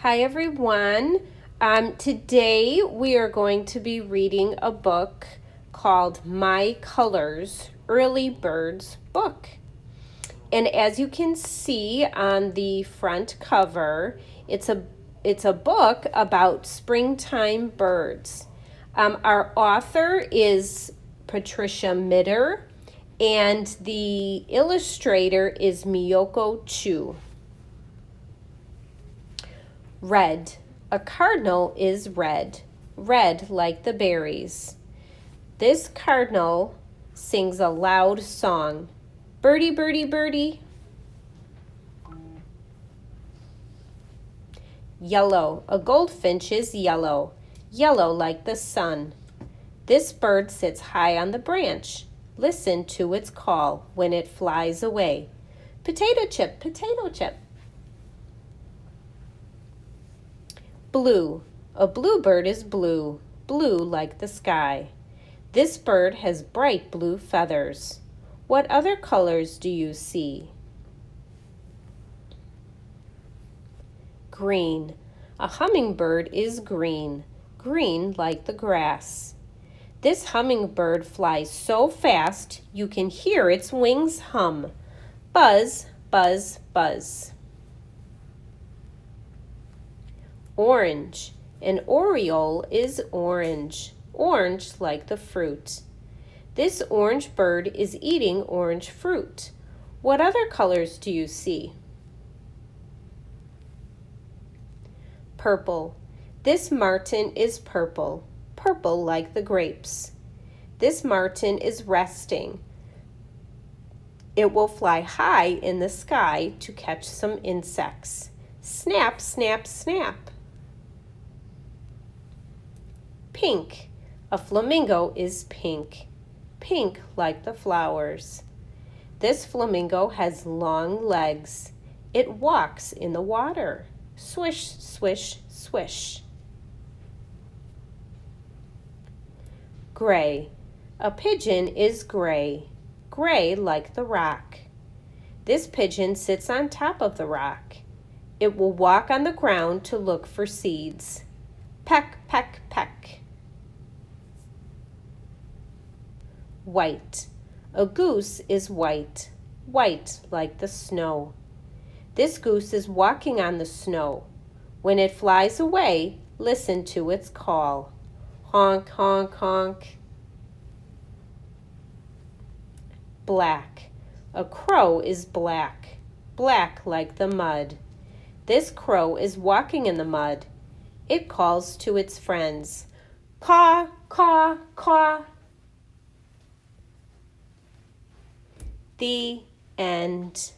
Hi everyone. Today we are going to be reading a book called My Colors, Early Birds Book. And as you can see on the front cover, it's a book about springtime birds. Our author is Patricia Mitter, and the illustrator is Miyoko Chu. Red. A cardinal is red, red like the berries. This cardinal sings a loud song. Birdie, birdie, birdie. Yellow. A goldfinch is yellow, yellow like the sun. This bird sits high on the branch. Listen to its call when it flies away. Potato chip, potato chip. Blue. A bluebird is blue, blue like the sky. This bird has bright blue feathers. What other colors do you see? Green. A hummingbird is green, green like the grass. This hummingbird flies so fast you can hear its wings hum. Buzz, buzz, buzz. Orange. An oriole is orange, orange like the fruit. This orange bird is eating orange fruit. What other colors do you see? Purple. This martin is purple, purple like the grapes. This martin is resting. It will fly high in the sky to catch some insects. Snap, snap, snap. Pink. A flamingo is pink, pink like the flowers. This flamingo has long legs. It walks in the water. Swish, swish, swish. Gray. A pigeon is gray, gray like the rock. This pigeon sits on top of the rock. It will walk on the ground to look for seeds. Peck, peck, peck. White. A goose is white, white like the snow. This goose is walking on the snow. When it flies away, listen to its call. Honk, honk, honk. Black. A crow is black, black like the mud. This crow is walking in the mud. It calls to its friends. Caw, caw, caw. The end.